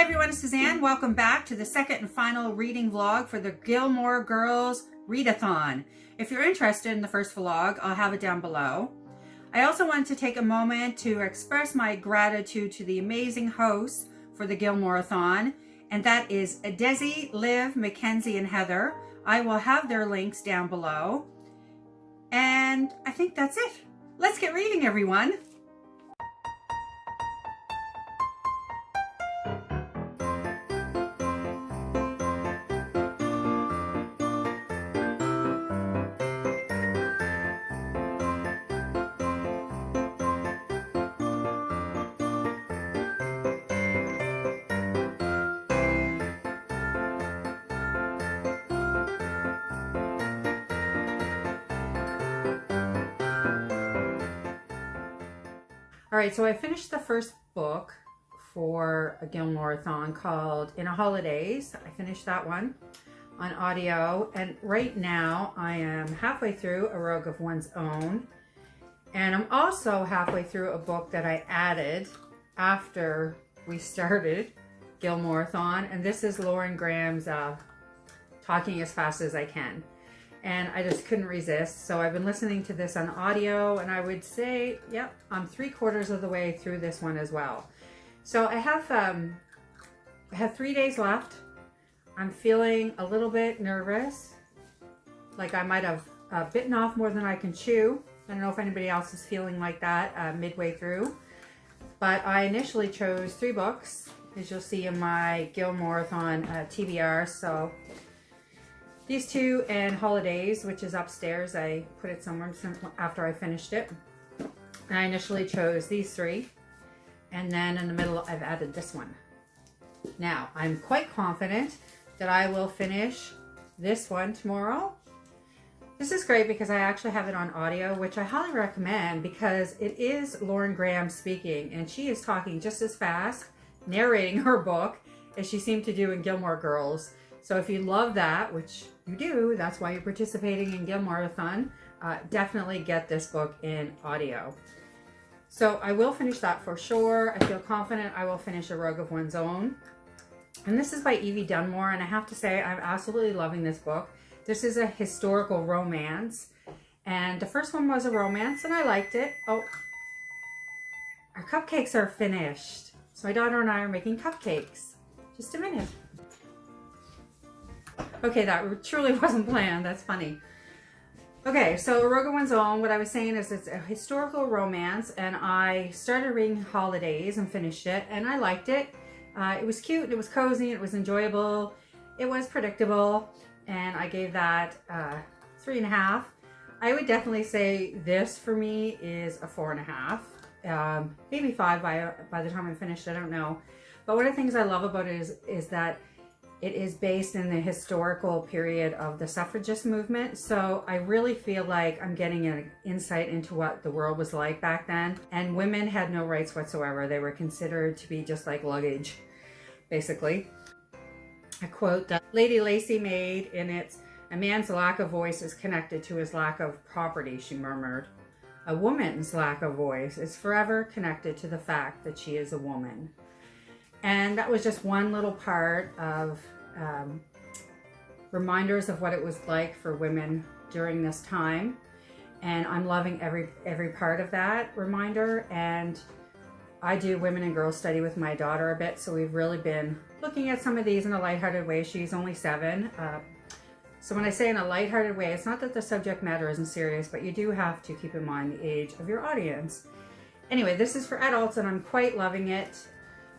Hi everyone, it's Suzanne. Welcome back to the second and final reading vlog for the Gilmore Girls Readathon. If you're interested in the first vlog, I'll have it down below. I also wanted to take a moment to express my gratitude to the amazing hosts for the Gilmoreathon, and that is Desi, Liv, Mackenzie, and Heather. I will have their links down below. And I think that's it. Let's get reading, everyone. All right, so I finished the first book for a Gilmoreathon called In a Holidays. I finished that one on audio, and right now I am halfway through A Rogue of One's Own, and I'm also halfway through a book that I added after we started Gilmoreathon, and this is Lauren Graham's Talking as Fast as I Can. And I just couldn't resist. So I've been listening to this on audio, and I would say, yep, I'm 3/4 of the way through this one as well. So I have 3 days left. I'm feeling a little bit nervous, like I might have bitten off more than I can chew. I don't know if anybody else is feeling like that midway through, but I initially chose 3 books, as you'll see in my Gilmoreathon TBR. So these 2 and Holidays, which is upstairs. I put it somewhere after I finished it. And I initially chose these 3. And then in the middle, I've added this one. Now, I'm quite confident that I will finish this one tomorrow. This is great because I actually have it on audio, which I highly recommend because it is Lauren Graham speaking, and she is talking just as fast, narrating her book, as she seemed to do in Gilmore Girls. So if you love that, which you do, that's why you're participating in Gilmoreathon, definitely get this book in audio. So I will finish that for sure. I feel confident I will finish A Rogue of One's Own. And this is by Evie Dunmore, and I have to say I'm absolutely loving this book. This is a historical romance, and the first one was a romance, and I liked it. Oh, our cupcakes are finished. So my daughter and I are making cupcakes. Just a minute. Okay, that truly wasn't planned. That's funny. Okay, so A Rogue of One's Own, what I was saying is it's a historical romance, and I started reading Holidays and finished it, and I liked it. It was cute, it was cozy, it was enjoyable, it was predictable, and I gave that 3.5. I would definitely say this for me is a 4.5, maybe 5 by the time I finished. I don't know. But one of the things I love about it is that it is based in the historical period of the suffragist movement. So I really feel like I'm getting an insight into what the world was like back then. And women had no rights whatsoever. They were considered to be just like luggage, basically. A quote that Lady Lacy made in it: "A man's lack of voice is connected to his lack of property," she murmured. "A woman's lack of voice is forever connected to the fact that she is a woman." And that was just one little part of reminders of what it was like for women during this time. And I'm loving every part of that reminder. And I do women and girls study with my daughter a bit, so we've really been looking at some of these in a lighthearted way. She's only 7. So when I say in a lighthearted way, it's not that the subject matter isn't serious, but you do have to keep in mind the age of your audience. Anyway, this is for adults, and I'm quite loving it.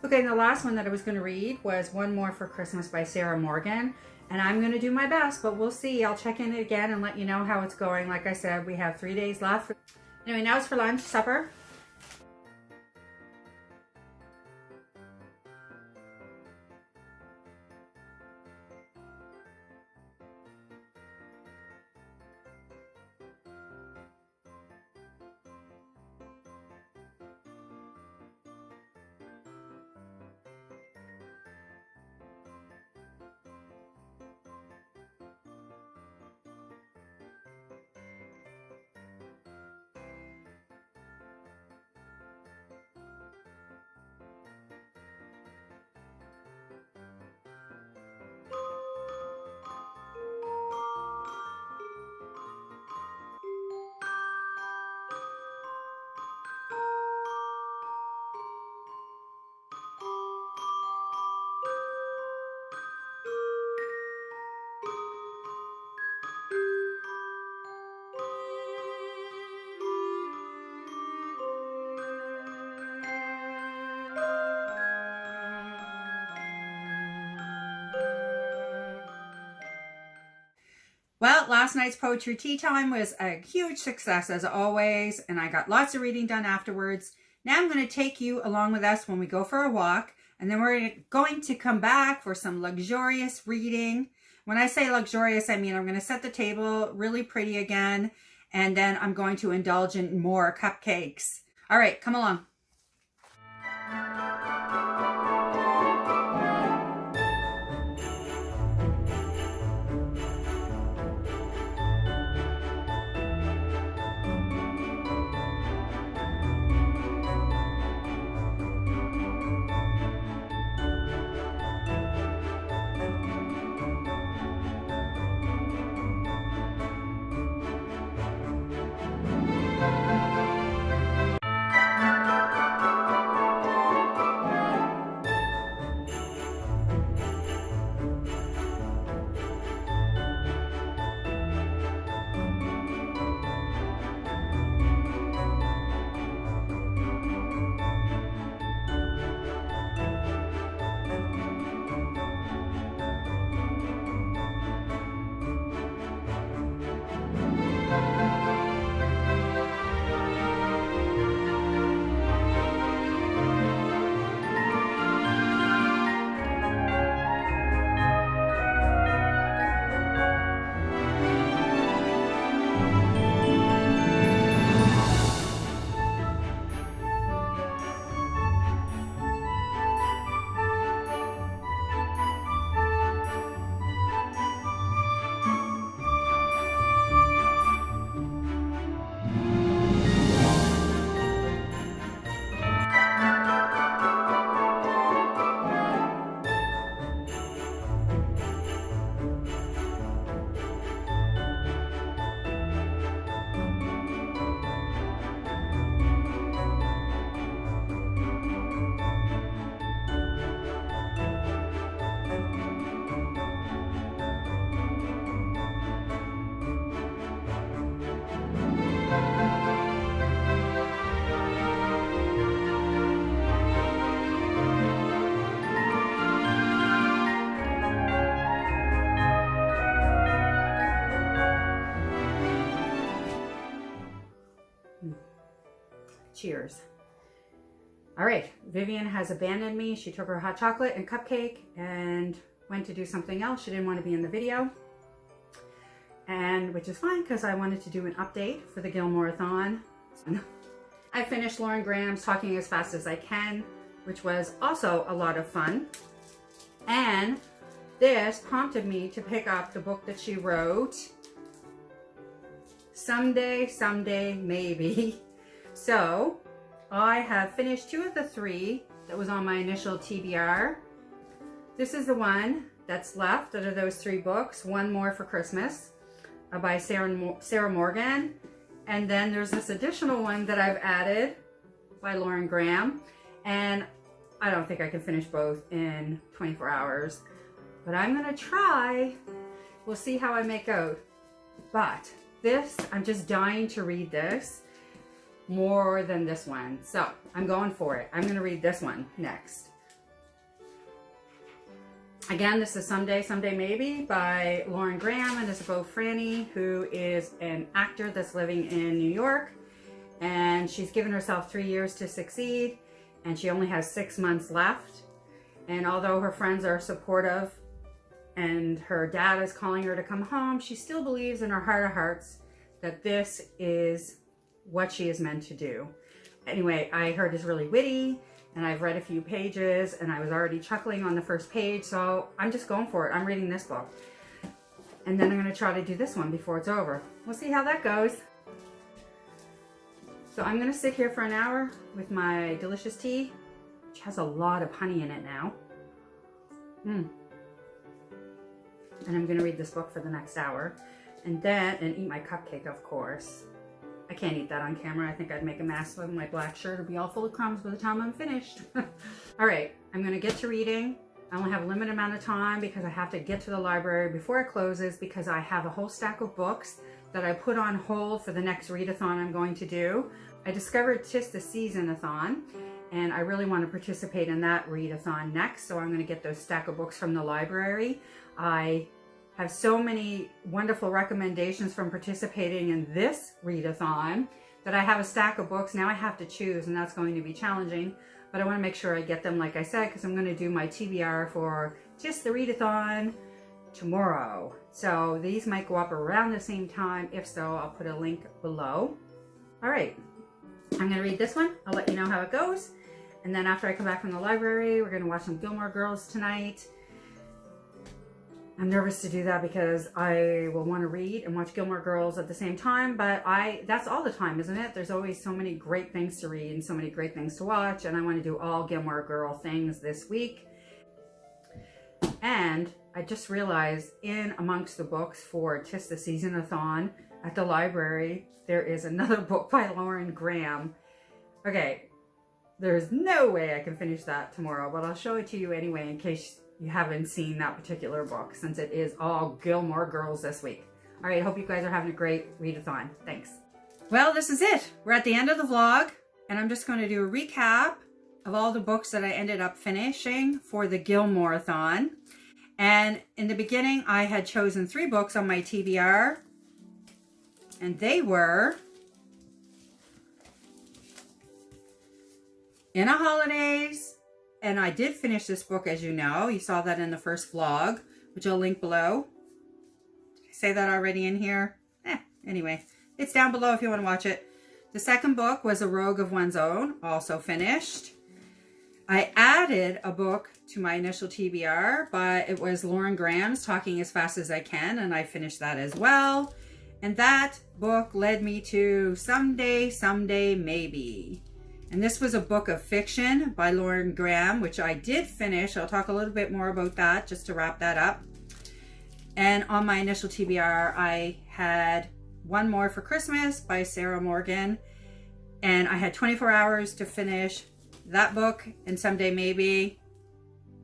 Okay, and the last one that I was going to read was One More for Christmas by Sarah Morgan. And I'm going to do my best, but we'll see. I'll check in again and let you know how it's going. Like I said, we have 3 days left. Anyway, now it's for lunch, supper. last night's poetry tea time was a huge success as always, and I got lots of reading done afterwards. Now I'm going to take you along with us when we go for a walk, and then we're going to come back for some luxurious reading. When I say luxurious, I mean I'm going to set the table really pretty again, and then I'm going to indulge in more cupcakes. All right, come along. Cheers. All right, Vivian has abandoned me. She took her hot chocolate and cupcake and went to do something else. She didn't want to be in the video, and which is fine because I wanted to do an update for the GILMOREATHON. I finished Lauren Graham's Talking as Fast as I Can, which was also a lot of fun. And this prompted me to pick up the book that she wrote, Someday, Maybe. So I have finished 2 of the 3 that was on my initial TBR. This is the one that's left out of those 3 books. One More for Christmas by Sarah Morgan. And then there's this additional one that I've added by Lauren Graham. And I don't think I can finish both in 24 hours. But I'm going to try. We'll see how I make out. But this, I'm just dying to read this more than this one. So I'm going for it. I'm going to read this one next. Again, this is Someday, Maybe by Lauren Graham, and it's about Franny, who is an actor that's living in New York, and she's given herself 3 years to succeed, and she only has 6 months left. And although her friends are supportive and her dad is calling her to come home, she still believes in her heart of hearts that this is what she is meant to do. Anyway, I heard it's really witty, and I've read a few pages, and I was already chuckling on the first page, so I'm just going for it. I'm reading this book. And then I'm going to try to do this one before it's over. We'll see how that goes. So I'm going to sit here for an hour with my delicious tea, which has a lot of honey in it now. And I'm going to read this book for the next hour, and eat my cupcake, of course. I can't eat that on camera. I think I'd make a mess with my black shirt. It'll be all full of crumbs by the time I'm finished. All right, I'm going to get to reading. I only have a limited amount of time because I have to get to the library before it closes, because I have a whole stack of books that I put on hold for the next readathon I'm going to do. I discovered Tis the Season-a-thon, and I really want to participate in that readathon next, so I'm going to get those stack of books from the library. I have so many wonderful recommendations from participating in this readathon that I have a stack of books. Now I have to choose, and that's going to be challenging, but I want to make sure I get them, like I said, because I'm going to do my TBR for just the readathon tomorrow. So these might go up around the same time. If so, I'll put a link below. All right, I'm going to read this one. I'll let you know how it goes. And then after I come back from the library, we're going to watch some Gilmore Girls tonight. I'm nervous to do that because I will want to read and watch Gilmore Girls at the same time, but that's all the time, isn't it? There's always so many great things to read and so many great things to watch, and I want to do all Gilmore Girl things this week. And I just realized in amongst the books for Tis the Season-a-thon at the library, there is another book by Lauren Graham. Okay, there's no way I can finish that tomorrow, but I'll show it to you anyway in case you haven't seen that particular book, since it is all Gilmore Girls this week. All right, hope you guys are having a great readathon. Thanks. Well, this is it. We're at the end of the vlog, and I'm just going to do a recap of all the books that I ended up finishing for the Gilmoreathon. And in the beginning, I had chosen 3 books on my TBR, and they were In a Holidays, and I did finish this book, as you know. You saw that in the first vlog, which I'll link below. Did I say that already in here? Anyway, it's down below if you want to watch it. The second book was A Rogue of One's Own, also finished. I added a book to my initial TBR, but it was Lauren Graham's Talking as Fast as I Can, and I finished that as well. And that book led me to Someday, Someday, Maybe. And this was a book of fiction by Lauren Graham, which I did finish. I'll talk a little bit more about that just to wrap that up. And on my initial TBR, I had One More for Christmas by Sarah Morgan. And I had 24 hours to finish that book and Someday Maybe.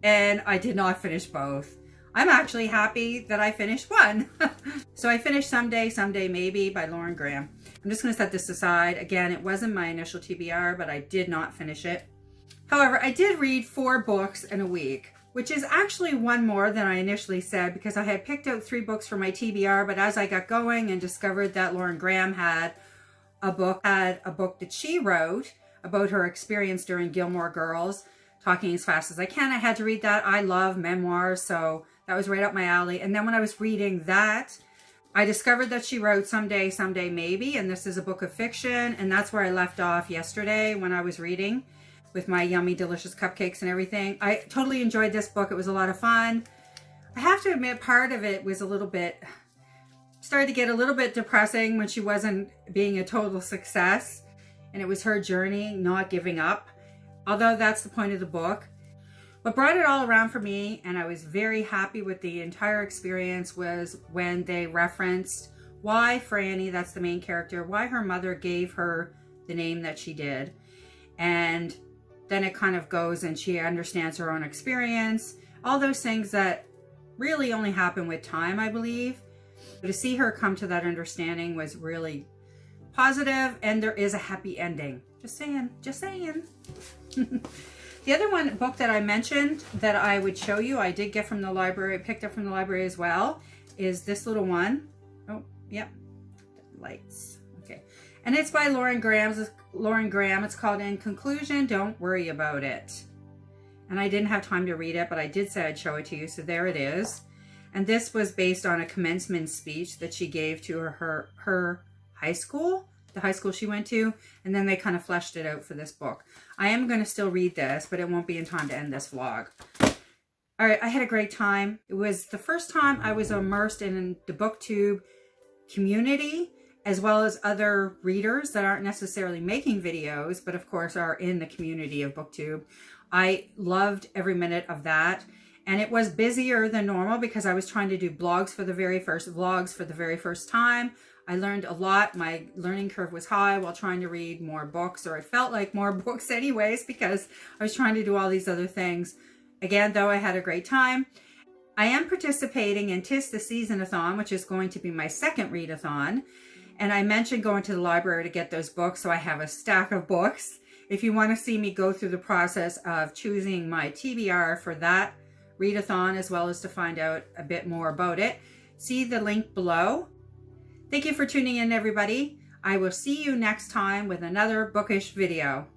And I did not finish both. I'm actually happy that I finished one. So I finished Someday, Someday Maybe by Lauren Graham. I'm just going to set this aside. Again, it wasn't my initial TBR, but I did not finish it. However, I did read 4 books in a week, which is actually one more than I initially said, because I had picked out 3 books for my TBR, but as I got going and discovered that Lauren Graham had a book that she wrote about her experience during Gilmore Girls, Talking as Fast as I Can, I had to read that. I love memoirs, so that was right up my alley. And then when I was reading that, I discovered that she wrote Someday, Someday Maybe, and this is a book of fiction, and that's where I left off yesterday when I was reading with my yummy, delicious cupcakes and everything. I totally enjoyed this book. It was a lot of fun. I have to admit, part of it was started to get a little bit depressing when she wasn't being a total success, and it was her journey, not giving up, although that's the point of the book. What brought it all around for me, and I was very happy with the entire experience, was when they referenced why Franny, that's the main character, why her mother gave her the name that she did. And then it kind of goes and she understands her own experience, all those things that really only happen with time, I believe. But to see her come to that understanding was really positive, and there is a happy ending. Just saying, just saying. The other book that I mentioned that I would show you, I did get from the library, picked up from the library as well, is this little one. Oh, yep. Lights. Okay. And it's by Lauren Graham. It's called In Conclusion, Don't Worry About It. And I didn't have time to read it, but I did say I'd show it to you. So there it is. And this was based on a commencement speech that she gave to her high school, the high school she went to, and then they kind of fleshed it out for this book. I am going to still read this, but it won't be in time to end this vlog. All right, I had a great time. It was the first time I was immersed in the BookTube community, as well as other readers that aren't necessarily making videos, but of course are in the community of BookTube. I loved every minute of that. And it was busier than normal because I was trying to do vlogs for the very first time. I learned a lot. My learning curve was high while trying to read more books, or it felt like more books anyways, because I was trying to do all these other things. Again, though, I had a great time. I am participating in Tis the Season-a-thon, which is going to be my second readathon. And I mentioned going to the library to get those books, so I have a stack of books. If you want to see me go through the process of choosing my TBR for that Readathon, as well as to find out a bit more about it, see the link below. Thank you for tuning in, everybody. I will see you next time with another bookish video.